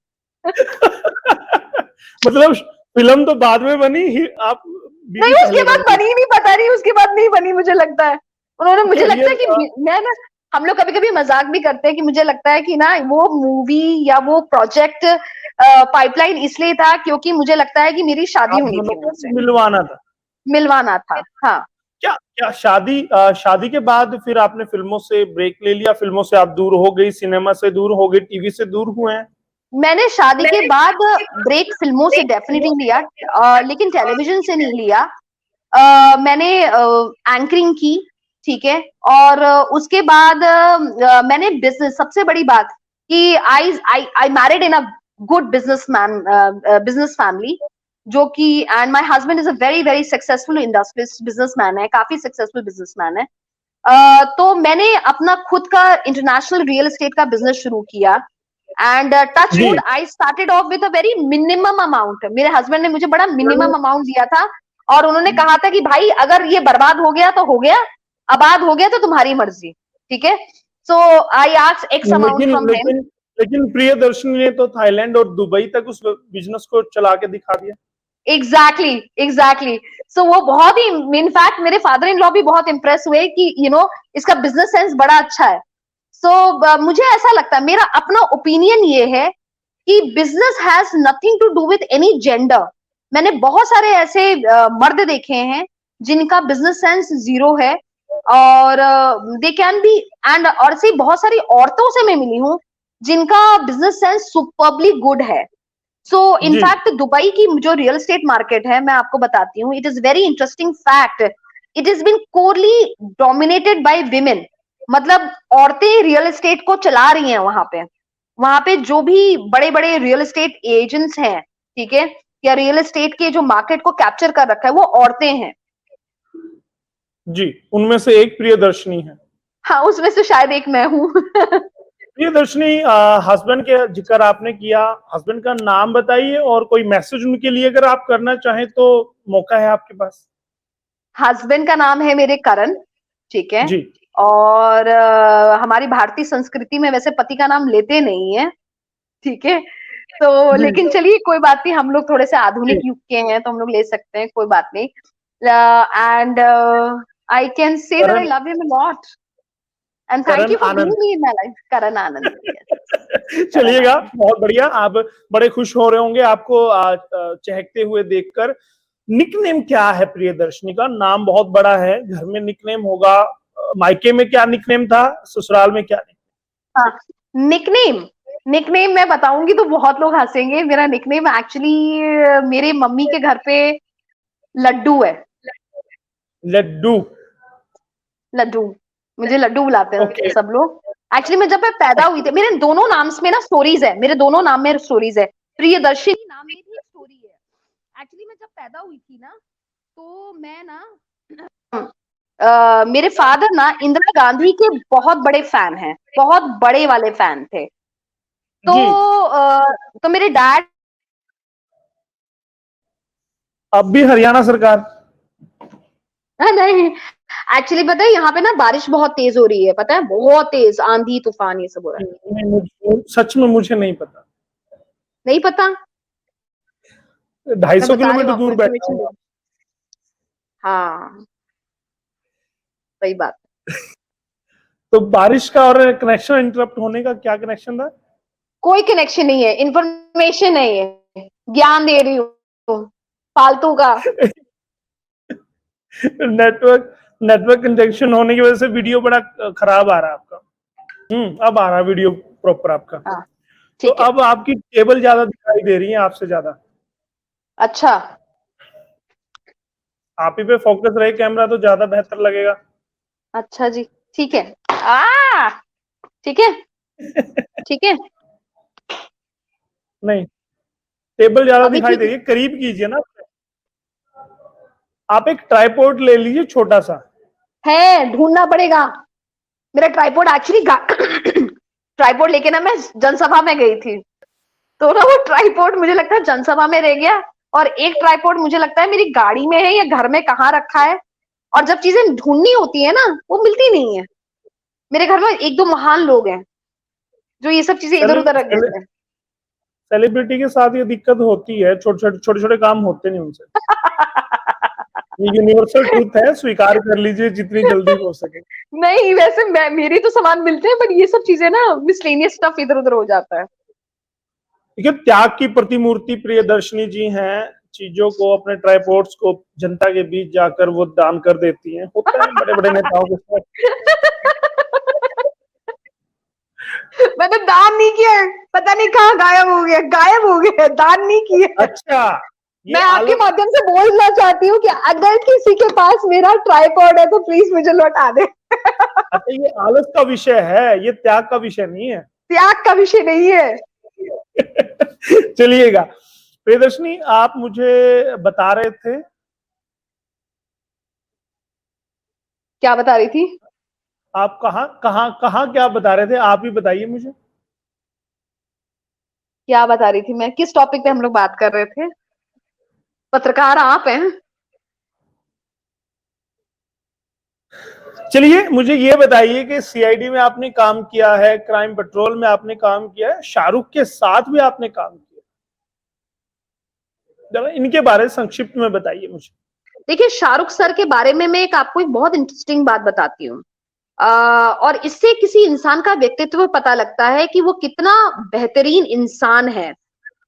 मतलब फिल्म तो बाद में बनी, आप नहीं, उसके बाद बनी नहीं, पता नहीं उसके बाद नहीं बनी, मुझे लगता है उन्होंने, मुझे लगता है कि मैं ना, हम लोग कभी कभी मजाक भी करते हैं कि मुझे लगता है कि ना वो मूवी या वो प्रोजेक्ट पाइपलाइन इसलिए था क्योंकि मुझे लगता है कि मेरी शादी होनी थी उनसे, मिलवाना था। हाँ, क्या शादी के बाद फिर आपने फिल्मों से ब्रेक ले लिया, फिल्मों से आप दूर हो गई, सिनेमा से दूर हो गई, टीवी से दूर हुए हैं? मैंने शादी के बाद ब्रेक फिल्मों से डेफिनेटली लिया, लेकिन टेलीविजन से नहीं लिया। मैंने एंकरिंग की, ठीक है, और उसके बाद मैंने बिजनेस, सबसे बड़ी बात कि I married in a good business family, जो कि, and my husband is a very very successful industrialist, businessman है, काफी सक्सेसफुल बिजनेसमैन है। तो मैंने अपना खुद का इंटरनेशनल रियल एस्टेट का बिजनेस शुरू किया, and touch would I started off with a very minimum amount. मेरे हस्बैंड ने मुझे बड़ा मिनिमम अमाउंट दिया था, और उन्होंने कहा था कि भाई अगर ये बर्बाद हो गया तो हो गया, आबाद हो गया तो तुम्हारी मर्जी, ठीक है। So I asked X amount from him. लेकिन प्रियदर्शनी ने तो थाईलैंड और दुबई तक उस बिजनेस को चला के दिखा दिया। एग्जैक्टली। सो वो बहुत ही, इनफैक्ट मेरे फादर इन लॉ भी बहुत इंप्रेस हुए कि यू नो इसका बिजनेस सेंस बड़ा अच्छा है। सो मुझे ऐसा लगता है, मेरा अपना ओपिनियन ये है कि business has nothing to do with any gender. मैंने बहुत सारे ऐसे मर्द देखे हैं जिनका बिजनेस सेंस जीरो है, और दे कैन बी, एंड और से बहुत सारी औरतों से मैं मिली हूँ जिनका बिजनेस सेंस सुपर्बली गुड है। सो इनफैक्ट दुबई की जो रियल एस्टेट मार्केट है, मैं आपको बताती हूँ, it is very interesting fact, it is been coarsely dominated by women. मतलब औरतें रियल एस्टेट को चला रही हैं वहां पे जो भी बड़े बड़े रियल एस्टेट एजेंट्स हैं, ठीक है, या रियल एस्टेट के जो मार्केट को कैप्चर कर रखा है, वो औरतें हैं। जी, उनमें से एक प्रियदर्शनी है। हाँ, उसमें से शायद एक मैं हूँ। प्रियदर्शनी, हस्बैंड के जिक्र आपने किया, हस्बैंड का नाम बताइए और कोई मैसेज उनके लिए अगर आप करना चाहें तो मौका है आपके पास। हस्बैंड का नाम है मेरे करण, ठीक है जी। और हमारी भारतीय संस्कृति में वैसे पति का नाम लेते नहीं है, ठीक है, तो लेकिन चलिए कोई बात नहीं, हम लोग थोड़े से आधुनिक युग के हैं तो हम लोग ले सकते हैं, कोई बात नहीं। And I can say that I love him a lot and thank you for being me in my life. Karan Anand. चलिएगा, बहुत बढ़िया, आप बड़े खुश हो रहे होंगे आपको चहकते हुए देखकर। निकनेम क्या है प्रियदर्शनी का? नाम बहुत बड़ा है, घर में निकनेम होगा, मायके में क्या निकनेम था, ससुराल में क्या निकनेम? हाँ, निकनेम मैं बताऊंगी तो बहुत लोग हंसेंगे। मेरा निकनेम एक्चुअली मेरे मम्मी के घर पे लड्डू है। लड्डू, मुझे लड्डू बुलाते हैं सब लोग। एक्चुअली मैं जब मैं पैदा हुई थी, मेरे दोनों नाम में ना स्टोरीज है, मेरे दोनों नाम में स्टोरीज है। प्रियदर्शनी नाम में भी एक स्टोरी है, एक्चुअली मैं जब पैदा हुई थी ना, तो मैं ना मेरे फादर ना इंदिरा गांधी के बहुत बड़े फैन हैं, बहुत बड़े वाले फैन थे। तो मेरे डैड अब भी हरियाणा सरकार? नहीं, एक्चुअली पता है यहाँ पे ना बारिश बहुत तेज हो रही है, पता है, बहुत तेज आंधी तूफान ये सब हो रहा है। सच में मुझे नहीं पता। नहीं पता? 250 किलोमीटर दूर बैठा हूं। हाँ, सही बात। तो बारिश का और कनेक्शन इंटरप्ट होने का क्या कनेक्शन था? कोई कनेक्शन नहीं है, इंफॉर्मेशन नहीं है, ज्ञान दे रही हूँ फालतू का। नेटवर्क कंजेक्शन होने की वजह से वीडियो बड़ा खराब आ रहा है आपका। अब आ रहा है वीडियो प्रॉपर आपका। तो अब आपकी टेबल ज्यादा दिखाई दे रही है आपसे ज्यादा। अच्छा, आप ही पे फोकस रहे कैमरा तो ज्यादा बेहतर लगेगा। अच्छा जी, ठीक है। ठीक है, ठीक है। नहीं, टेबल ज्यादा दिखाई दे रही है, करीब कीजिए ना। आप एक ट्राइपॉड ले लीजिए छोटा सा। है, ढूंढना पड़ेगा। मेरा ट्राइपॉड एक्चुअली ट्राइपॉड लेके ना मैं जनसभा में गई थी, तो ना वो ट्राइपॉड मुझे लगता है जनसभा में रह गया, और एक ट्राइपॉड मुझे लगता है मेरी गाड़ी में है या घर में कहाँ रखा है। और जब चीजें ढूंढनी होती है ना, वो मिलती नहीं है। मेरे घर में एक दो महान लोग हैं जो ये सब चीजें इधर उधर रख देते हैं। सेलिब्रिटी के साथ ये दिक्कत होती है, छोटे छोटे काम होते नहीं उनसे। ये यूनिवर्सल ट्रूथ है, स्वीकार कर लीजिए जितनी जल्दी हो सके। नहीं, वैसे मेरी तो सामान मिलते हैं, पर ये सब चीजें ना मिसलेनियस स्टफ इधर उधर हो जाता है। देखिए, त्याग की प्रतिमूर्ति प्रियदर्शनी जी हैं, चीजों को, अपने ट्राइपॉड्स को जनता के बीच जाकर वो दान कर देती हैं। होता है बड़े बड़े नेताओं के साथ। मैंने दान नहीं किया है, पता नहीं कहाँ गायब हो गया, दान नहीं किया। अच्छा, मैं आपके माध्यम से बोलना चाहती हूँ कि अगर किसी के पास मेरा ट्राइपॉड है तो प्लीज मुझे लौटा दे। अच्छा, ये आलस का विषय है, ये त्याग का विषय नहीं है। त्याग का विषय नहीं है। चलिएगा, प्रियदर्शनी आप मुझे बता रहे थे। क्या बता रही थी? आप कहाँ क्या बता रहे थे, आप ही बताइए मुझे। क्या बता रही थी मैं? किस टॉपिक पे हम लोग बात कर रहे थे? पत्रकार आप हैं। चलिए, मुझे ये बताइए कि सीआईडी में आपने काम किया है, क्राइम पेट्रोल में आपने काम किया है, शाहरुख के साथ भी आपने काम किया, जरा इनके बारे में संक्षिप्त में बताइए मुझे। देखिए, शाहरुख सर के बारे में मैं आपको एक बहुत इंटरेस्टिंग बात बताती हूँ, और इससे किसी इंसान का व्यक्तित्व पता लगता है कि वो कितना बेहतरीन इंसान है।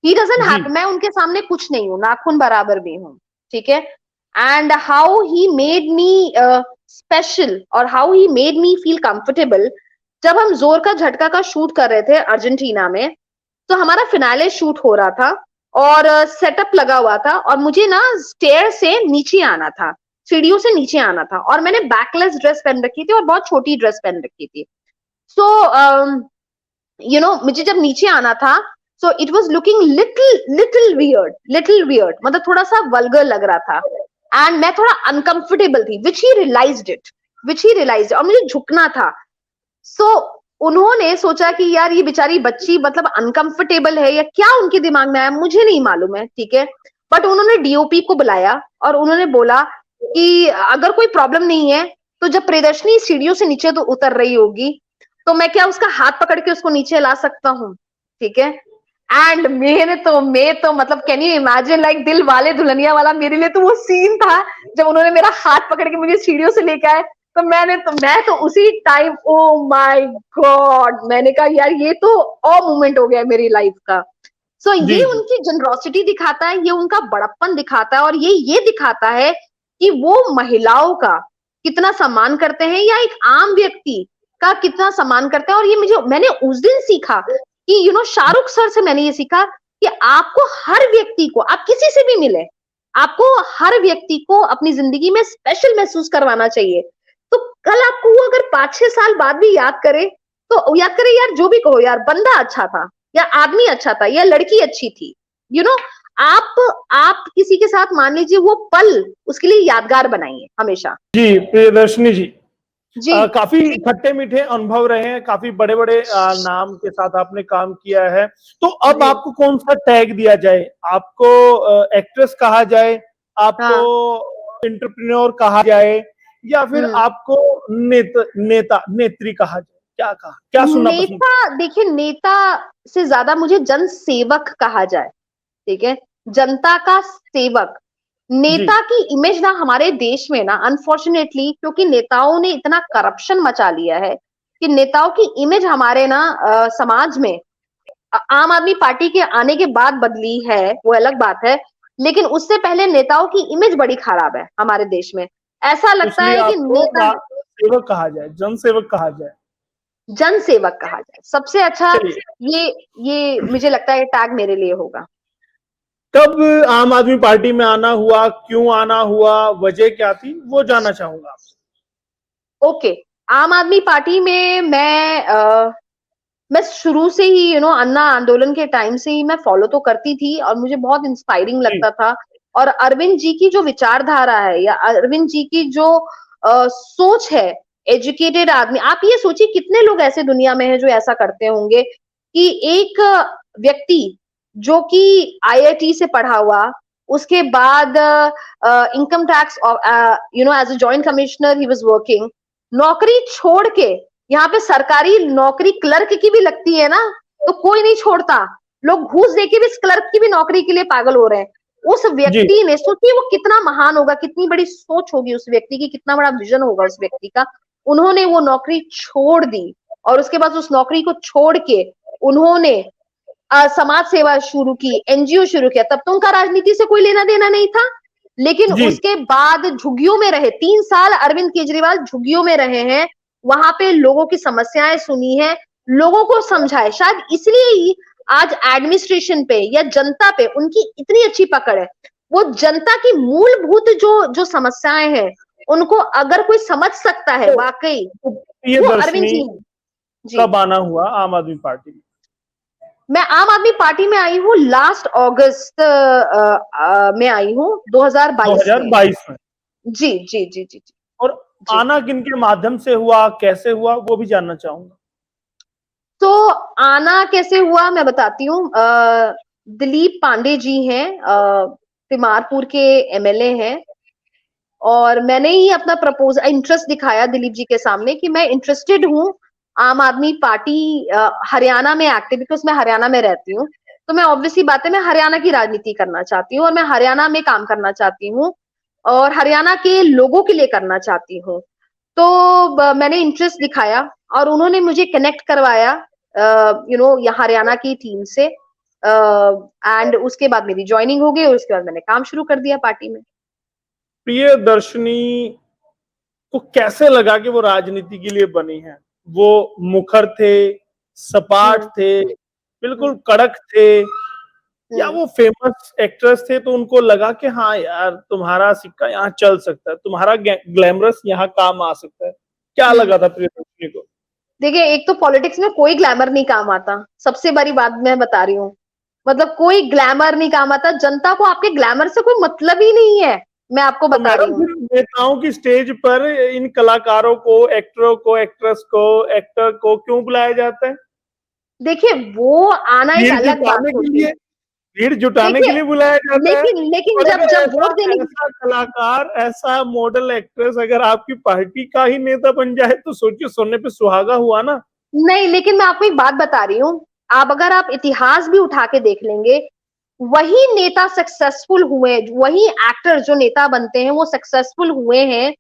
He doesn't have, मैं उनके सामने कुछ नहीं हूँ, नाखून बराबर भी हूँ, ठीक है। And how he made me special और how he made me feel comfortable. जब हम जोर का झटका का शूट कर रहे थे अर्जेंटीना में, तो हमारा फिनाले शूट हो रहा था और सेटअप लगा हुआ था, और मुझे ना स्टेयर से नीचे आना था, सीढ़ियों से नीचे आना था, और मैंने बैकलेस ड्रेस पहन रखी थी और बहुत छोटी ड्रेस पहन रखी थी। सो मुझे जब नीचे आना था, so it was looking little weird, मतलब थोड़ा सा वल्गर लग रहा था, एंड मैं थोड़ा अनकंफर्टेबल थी, which he realized, और मुझे झुकना था। so उन्होंने सोचा कि यार ये बेचारी बच्ची मतलब अनकंफर्टेबल है, या क्या उनके दिमाग में आया मुझे नहीं मालूम है, ठीक है। बट उन्होंने डीओपी को बुलाया और उन्होंने बोला कि अगर कोई प्रॉब्लम नहीं है तो जब प्रियदर्शनी सीढ़ियों से नीचे तो उतर रही होगी, तो मैं क्या उसका हाथ पकड़ के उसको नीचे ला सकता हूँ, ठीक है। एंड मैं तो मतलब कैन यू इमेजिन, लाइक दिल वाले दुल्हनिया वाला मेरे लिए तो वो सीन था जब उन्होंने मेरा हाथ पकड़ के मुझे सीढ़ियों से लेके आए। तो मैं तो उसी टाइम, ओ माय गॉड, मैंने कहा यार ये तो मोमेंट हो गया मेरी लाइफ का। सो ये उनकी जनरोसिटी दिखाता है, ये उनका बड़प्पन दिखाता है, और ये दिखाता है कि वो महिलाओं का कितना सम्मान करते हैं, या एक आम व्यक्ति का कितना सम्मान करते हैं। और ये मैंने उस दिन सीखा कि शाहरुख सर से मैंने ये सीखा कि आपको हर व्यक्ति को, आप किसी से भी मिले, आपको हर व्यक्ति को अपनी जिंदगी में स्पेशल महसूस करवाना चाहिए। तो कल आपको वो अगर 5-6 साल बाद भी याद करे, तो याद करे यार जो भी कहो, यार बंदा अच्छा था, या आदमी अच्छा था, या लड़की अच्छी थी, आप किसी के साथ मान लीजिए वो पल उसके लिए यादगार बनाइए हमेशा। जी प्रियदर्शनी जी, जी काफी खट्टे मीठे अनुभव रहे हैं, काफी बड़े बड़े नाम के साथ आपने काम किया है, तो अब जी आपको कौन सा टैग दिया जाए? आपको एक्ट्रेस कहा जाए, आपको हाँ एंटरप्रेन्योर कहा जाए, या फिर आपको नेता नेत्री कहा जाए? क्या सुनना पसंद? नेता, देखिए नेता से ज्यादा मुझे जन सेवक कहा जाए, ठीक है, जनता का सेवक। जी नेता की इमेज ना हमारे देश में ना अनफॉर्चुनेटली, क्योंकि नेताओं ने इतना करप्शन मचा लिया है कि नेताओं की इमेज हमारे ना समाज में आम आदमी पार्टी के आने के बाद बदली है, वो अलग बात है, लेकिन उससे पहले नेताओं की इमेज बड़ी खराब है हमारे देश में। ऐसा लगता इसलिए है कि आपको नेता सेवक कहा जाए, जन सेवक कहा जाए। जन सेवक कहा जाए, सबसे अच्छा। चलिए, ये मुझे लगता है टैग मेरे लिए होगा। कब आम आदमी पार्टी में आना हुआ, क्यों आना हुआ, वजह क्या थी, वो जानना चाहूंगा आपसे। ओके, आम आदमी पार्टी में मैं शुरू से ही अन्ना आंदोलन के टाइम से ही मैं फॉलो तो करती थी और मुझे बहुत इंस्पायरिंग जी लगता था। और अरविंद जी की जो विचारधारा है या अरविंद जी की जो सोच है, एजुकेटेड आदमी, आप ये सोचिए कितने लोग ऐसे दुनिया में हैं जो ऐसा करते होंगे कि एक व्यक्ति जो कि आईआईटी से पढ़ा हुआ, उसके बाद income tax as a joint commissioner he was working, नौकरी छोड़ के, यहाँ पे सरकारी नौकरी क्लर्क की भी लगती है ना, तो कोई नहीं छोड़ता, लोग घूस देके भी क्लर्क की भी नौकरी के लिए पागल हो रहे हैं। उस जी व्यक्ति ने, सोचिए वो कितना महान होगा, कितनी बड़ी सोच होगी उस व्यक्ति की, कितना बड़ा विजन होगा उस व्यक्ति का। उन्होंने वो नौकरी छोड़ दी और उसके बाद उस नौकरी को छोड़ के उन्होंने समाज सेवा शुरू की, एनजीओ शुरू किया। तब तो उनका राजनीति से कोई लेना देना नहीं था, लेकिन जी उसके बाद झुग्गियों में रहे, 3 साल अरविंद केजरीवाल झुग्गियों में रहे हैं, वहां पे लोगों की समस्याएं सुनी है, लोगों को समझाए। शायद इसलिए ही आज एडमिनिस्ट्रेशन पे या जनता पे उनकी इतनी अच्छी पकड़ है। वो जनता की मूलभूत जो समस्याएं हैं उनको अगर कोई समझ सकता है वाकई, ये वो अरविंद दर्शनी जी हैं। जी, कब आना हुआ आम आदमी पार्टी में? मैं आम आदमी पार्टी में आई हूँ लास्ट अगस्त में आई हूँ, 2022 में। 2022 में। जी जी जी जी जी और जी। आना किन के माध्यम से हुआ, कैसे हुआ, वो भी जानना चाहूंगा। तो आना कैसे हुआ मैं बताती हूँ। दिलीप पांडे जी हैं, तिमारपुर के एमएलए हैं, और मैंने ही अपना प्रपोजल इंटरेस्ट दिखाया दिलीप जी के सामने कि मैं इंटरेस्टेड हूँ आम आदमी पार्टी हरियाणा में एक्टिव, बिकॉज मैं हरियाणा में रहती हूँ, तो मैं ऑब्वियसली बात है मैं हरियाणा की राजनीति करना चाहती हूँ और मैं हरियाणा में काम करना चाहती हूँ और हरियाणा के लोगों के लिए करना चाहती हूँ। तो मैंने इंटरेस्ट दिखाया और उन्होंने मुझे कनेक्ट करवाया यहाँ हरियाणा की टीम से, एंड उसके बाद मेरी ज्वाइनिंग हो गई और उसके बाद मैंने काम शुरू कर दिया पार्टी में। प्रियदर्शनी को कैसे लगा कि वो राजनीति के लिए बनी है? वो मुखर थे, सपाट थे, बिल्कुल कड़क थे, या वो फेमस एक्ट्रेस थे तो उनको लगा कि हाँ यार तुम्हारा सिक्का यहाँ चल सकता है, तुम्हारा ग्लैमरस यहाँ काम आ सकता है? क्या लगा था प्रियदर्शनी को? देखिए, एक तो पॉलिटिक्स में कोई ग्लैमर नहीं काम आता, सबसे बड़ी बात मैं बता रही हूँ, मतलब कोई ग्लैमर नहीं काम आता, जनता को आपके ग्लैमर से कोई मतलब ही नहीं है, मैं आपको तो बता रही हूँ। नेताओं की स्टेज पर इन कलाकारों को, एक्टरों को, एक्ट्रेस को, एक्टर को क्यों बुलाया जाता है? देखिए, वो आना एक भीड़ अलग बात जुटाने के होती है। लिए, भीड़ जुटाने के देखिए, लिए बुलाया जाता है। लेकिन और जब अगर जब ऐसा वोट देने ऐसा कलाकार, ऐसा मॉडल एक्ट्रेस अगर आपकी पार्टी का ही नेता बन जाए तो सोचिए, सोने पे सुहागा हुआ ना। नहीं, लेकिन मैं आपको एक बात बता रही हूँ, अगर आप इतिहास भी उठा के देख लेंगे, वही नेता सक्सेसफुल हुए, वही एक्टर जो नेता बनते हैं वो सक्सेसफुल हुए हैं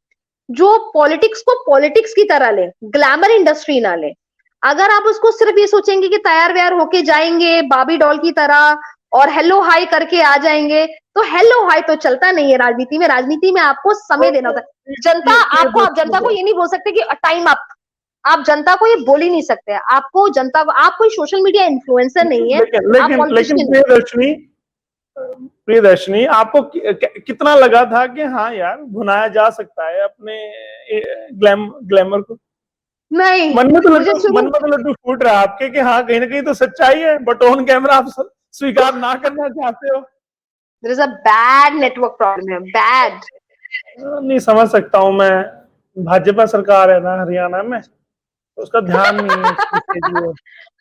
जो पॉलिटिक्स को पॉलिटिक्स की तरह ले, ग्लैमर इंडस्ट्री ना ले। अगर आप उसको सिर्फ ये सोचेंगे कि तैयार व्यार होके जाएंगे बाबी डॉल की तरह और हेलो हाई करके आ जाएंगे, तो हेलो हाई तो चलता नहीं है राजनीति में। राजनीति में आपको समय देना होता है। जनता आपको, आप जनता को ये नहीं बोल सकते कि टाइम अप, आप जनता को ये बोल ही नहीं सकते। आपको जनता को, आप कोई सोशल मीडिया इन्फ्लुएंसर नहीं है, आप लेकिन पॉलिटिशियन। प्रियदर्शनी आपको कितना लगा था कि हाँ यार भुनाया जा सकता है अपने ग्लैमर को? नहीं, मन में तो मुझे शुरू लड्डू फूट रहा है आपके कि हाँ कहीं ना कहीं तो सच्चाई है, बट ऑन कैमरा आप स्वीकार ना करना चाहते हो। There is a bad network problem है, बैड। नहीं समझ सकता हूँ मैं, भाजपा सरकार है ना हरियाणा में, तो उसका ध्यान नहीं है इस चीज के लिए।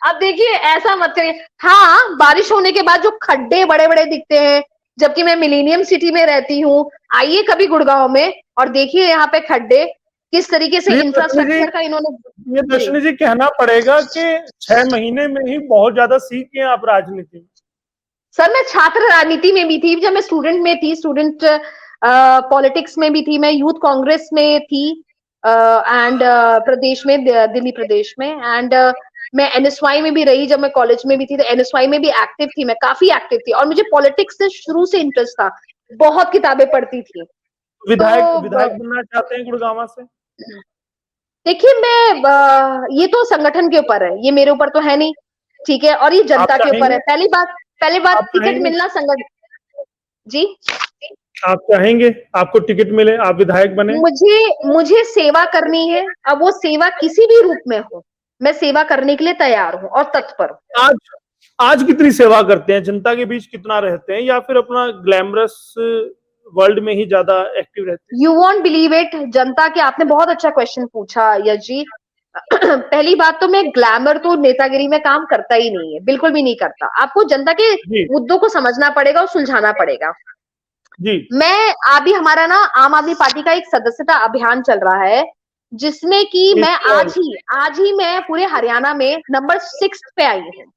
अब देखिए ऐसा मत करिए। हाँ, बारिश होने के बाद जो खड्डे बड़े बड़े दिखते हैं, जबकि मैं मिलेनियम सिटी में रहती हूँ, आइए कभी गुड़गांव में और देखिए यहाँ पे खड्डे किस तरीके से इंफ्रास्ट्रक्चर का इन्होंने। ये दर्शनी जी कहना पड़ेगा कि 6 महीने में ही बहुत ज्यादा सीख गए आप राजनीति में। सर मैं छात्र राजनीति में भी थी, जब मैं स्टूडेंट में थी, स्टूडेंट पॉलिटिक्स में भी थी, मैं यूथ कांग्रेस में थी एंड प्रदेश में, दिल्ली प्रदेश में, एंड मैं एनएसवाई में भी रही जब मैं कॉलेज में भी थी, तो एनएसवाई में भी एक्टिव थी, मैं काफी एक्टिव थी और मुझे पॉलिटिक्स से शुरू से इंटरेस्ट था, बहुत किताबें पढ़ती थी। विधायक तो विधायक बनना चाहते हैं गुड़गांव से? देखिए मैं ये तो संगठन के ऊपर है, ये मेरे ऊपर तो है नहीं, ठीक है, और ये जनता के ऊपर है। पहली बात टिकट मिलना संगठन। जी आप चाहेंगे आपको टिकट मिले, आप विधायक बने? मुझे सेवा करनी है, अब वो सेवा किसी भी रूप में हो, मैं सेवा करने के लिए तैयार हूँ और तत्पर हूँ। आज कितनी सेवा करते हैं, जनता के बीच कितना रहते हैं, या फिर अपना ग्लैमरस वर्ल्ड में ही ज्यादा एक्टिव रहते हैं? यू वॉन्ट बिलीव इट, जनता के, आपने बहुत अच्छा क्वेश्चन पूछा यश जी। पहली बात तो मैं ग्लैमर तो नेतागिरी में काम करता ही नहीं है, बिल्कुल भी नहीं करता। आपको जनता के मुद्दों को समझना पड़ेगा और सुलझाना पड़ेगा जी। मैं अभी हमारा ना आम आदमी पार्टी का एक सदस्यता अभियान चल रहा है, जिसमें कि मैं आज ही मैं पूरे हरियाणा में नंबर 6 पे आई हूँ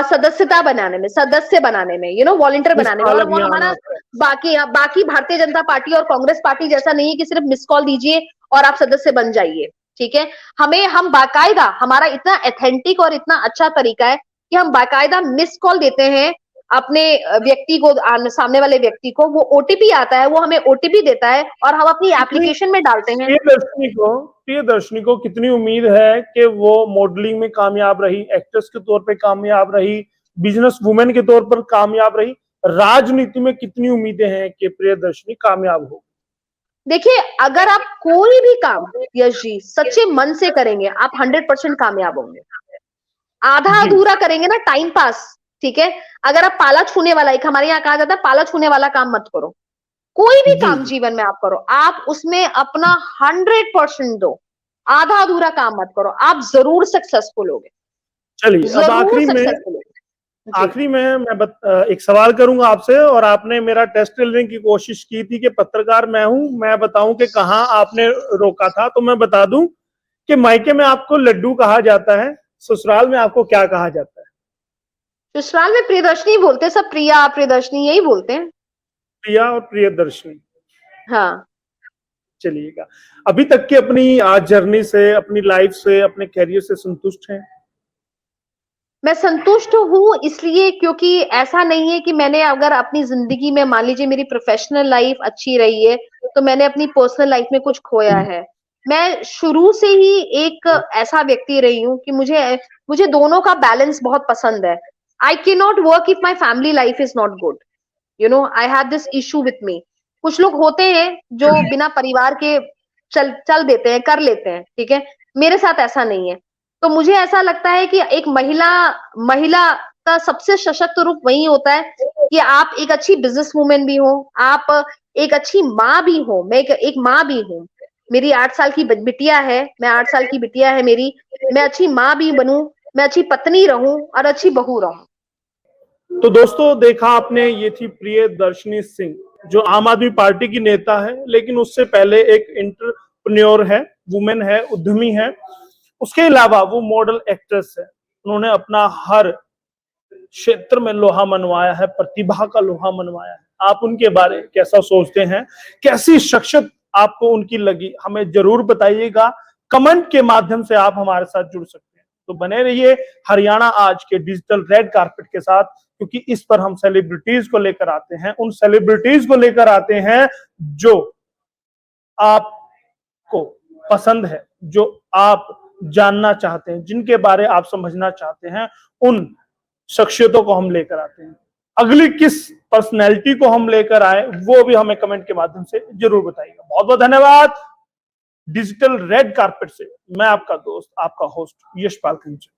सदस्यता बनाने में, सदस्य बनाने में, वॉलंटियर बनाने में। और वो हमारा बाकी भारतीय जनता पार्टी और कांग्रेस पार्टी जैसा नहीं है कि सिर्फ मिस कॉल दीजिए और आप सदस्य बन जाइए, ठीक है। हम बाकायदा, हमारा इतना एथेंटिक और इतना अच्छा तरीका है कि हम बाकायदा मिस कॉल देते हैं अपने व्यक्ति को, सामने वाले व्यक्ति को, वो ओटीपी आता है, वो हमें ओटीपी देता है और हम अपनी एप्लीकेशन में डालते हैं। प्रियदर्शनी को कितनी उम्मीद है कि वो मॉडलिंग में कामयाब रही, एक्ट्रेस के तौर पे कामयाब रही, बिजनेस वुमेन के तौर पर कामयाब रही, राजनीति में कितनी उम्मीदें हैं कि प्रियदर्शनी कामयाब हो? देखिए अगर आप कोई भी काम यश जी सच्चे मन से करेंगे, आप 100% कामयाब होंगे। आधा अधूरा करेंगे ना, टाइम पास, ठीक है। अगर आप पाला छूने वाला, एक हमारे यहाँ कहा जाता है पाला छूने वाला काम मत करो। कोई भी काम जीवन में आप करो, आप उसमें अपना 100% दो, आधा अधूरा काम मत करो, आप जरूर सक्सेसफुल होगे। चलिए अब आखिरी में मैं एक सवाल करूंगा आपसे, और आपने मेरा टेस्ट लेने की कोशिश की थी कि पत्रकार मैं हूं, मैं बताऊं कि कहां आपने रोका था, तो मैं बता दूं कि मायके में आपको लड्डू कहा जाता है, ससुराल में आपको क्या कहा जाता है? ससुराल में प्रियदर्शनी बोलते हैं सब, प्रिया प्रियदर्शनी यही बोलते हैं। प्रिया और प्रियदर्शनी, हाँ। चलिएगा, अभी तक की अपनी आज जर्नी से, अपनी लाइफ से, अपने कैरियर से संतुष्ट हैं? मैं संतुष्ट हूँ इसलिए क्योंकि ऐसा नहीं है कि मैंने अगर अपनी जिंदगी में, मान लीजिए मेरी प्रोफेशनल लाइफ अच्छी रही है तो मैंने अपनी पर्सनल लाइफ में कुछ खोया है। मैं शुरू से ही एक ऐसा व्यक्ति रही हूँ कि मुझे दोनों का बैलेंस बहुत पसंद है। I can not work if my family life is not good, I have this issue with me. कुछ लोग होते हैं जो बिना परिवार के चल देते हैं, कर लेते हैं, ठीक है, मेरे साथ ऐसा नहीं है। तो मुझे ऐसा लगता है कि एक महिला का सबसे सशक्त रूप वही होता है कि आप एक अच्छी बिजनेस वूमेन भी हो, आप एक अच्छी माँ भी हो। मैं एक माँ भी हूँ, मेरी 8 साल की बिटिया है, मेरी, मैं अच्छी माँ भी बनूं, मैं अच्छी पत्नी रहूं और अच्छी बहू रहूं। तो दोस्तों देखा आपने, ये थी प्रियदर्शनी सिंह, जो आम आदमी पार्टी की नेता है, लेकिन उससे पहले एक एंटरप्रेन्योर है, वुमेन है, उद्यमी है। उसके अलावा वो मॉडल एक्ट्रेस है। उन्होंने अपना हर क्षेत्र में लोहा मनवाया है, प्रतिभा का लोहा मनवाया है। आप उनके बारे कैसा सोचते हैं, कैसी शख्सियत आपको उनकी लगी, हमें जरूर बताइएगा। कमेंट के माध्यम से आप हमारे साथ जुड़ सकते हैं। तो बने रहिए हरियाणा आज के डिजिटल रेड कारपेट के साथ, क्योंकि इस पर हम सेलिब्रिटीज को लेकर आते हैं, उन सेलिब्रिटीज को लेकर आते हैं जो आपको पसंद है, जो आप जानना चाहते हैं, जिनके बारे आप समझना चाहते हैं, उन शख्सियतों को हम लेकर आते हैं। अगली किस पर्सनैलिटी को हम लेकर आए वो भी हमें कमेंट के माध्यम से जरूर बताइएगा। बहुत बहुत धन्यवाद। डिजिटल रेड कारपेट से मैं आपका दोस्त, आपका होस्ट यशपाल खंचर।